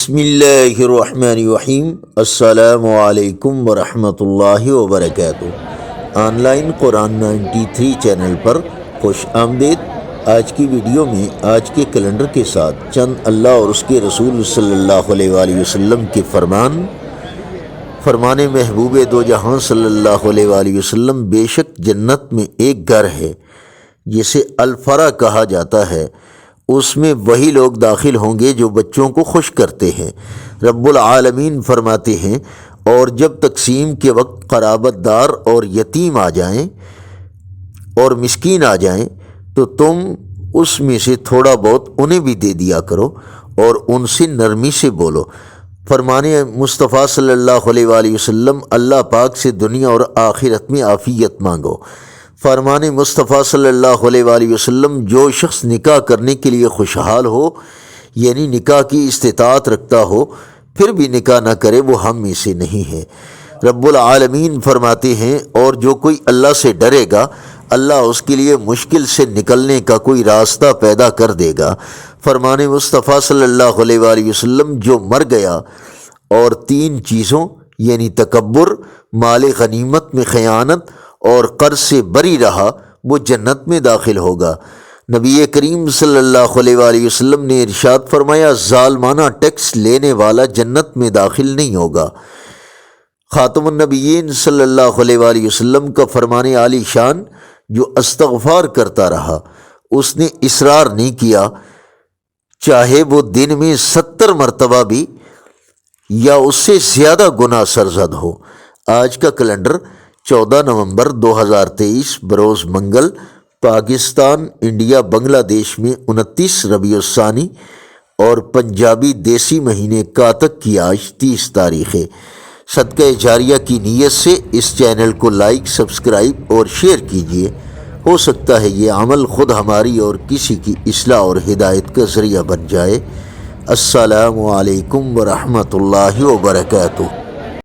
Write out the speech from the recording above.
بسم اللہ الرحمن الرحیم۔ السلام علیکم ورحمۃ اللہ وبرکاتہ۔ آن لائن قرآن 93 چینل پر خوش آمدید۔ آج کی ویڈیو میں آج کے کیلنڈر کے ساتھ چند اللہ اور اس کے رسول صلی اللہ علیہ وآلہ وسلم کے فرمان محبوب دو جہاں صلی اللہ علیہ وآلہ وسلم، بے شک جنت میں ایک گھر ہے جسے الفرا کہا جاتا ہے، اس میں وہی لوگ داخل ہوں گے جو بچوں کو خوش کرتے ہیں۔ رب العالمین فرماتے ہیں، اور جب تقسیم کے وقت قرابت دار اور یتیم آ جائیں اور مسکین آ جائیں تو تم اس میں سے تھوڑا بہت انہیں بھی دے دیا کرو اور ان سے نرمی سے بولو۔ فرمانے مصطفیٰ صلی اللہ علیہ وآلہ وسلم، اللہ پاک سے دنیا اور آخرت میں عافیت مانگو۔ فرمان مصطفیٰ صلی اللہ علیہ وآلہ وسلم، جو شخص نکاح کرنے کے لیے خوشحال ہو، یعنی نکاح کی استطاعت رکھتا ہو، پھر بھی نکاح نہ کرے، وہ ہم میں سے نہیں ہے۔ رب العالمین فرماتے ہیں، اور جو کوئی اللہ سے ڈرے گا، اللہ اس کے لیے مشکل سے نکلنے کا کوئی راستہ پیدا کر دے گا۔ فرمان مصطفیٰ صلی اللہ علیہ وآلہ وسلم، جو مر گیا اور تین چیزوں یعنی تکبر، مال غنیمت میں خیانت اور قرض سے بری رہا، وہ جنت میں داخل ہوگا۔ نبی کریم صلی اللہ علیہ وآلہ وسلم نے ارشاد فرمایا، ظالمانہ ٹیکس لینے والا جنت میں داخل نہیں ہوگا۔ خاتم النبیین صلی اللہ علیہ وآلہ وسلم کا فرمان عالی شان، جو استغفار کرتا رہا، اس نے اصرار نہیں کیا، چاہے وہ دن میں 70 مرتبہ بھی یا اس سے زیادہ گناہ سرزد ہو۔ آج کا کیلنڈر 14 نومبر 2023 بروز منگل، پاکستان انڈیا بنگلہ دیش میں 29 ربیع الثانی اور پنجابی دیسی مہینے کاتک کی آج 30 تاریخ ہے۔ صدقہ جاریہ کی نیت سے اس چینل کو لائک، سبسکرائب اور شیئر کیجیے۔ ہو سکتا ہے یہ عمل خود ہماری اور کسی کی اصلاح اور ہدایت کا ذریعہ بن جائے۔ السلام علیکم ورحمۃ اللہ وبرکاتہ۔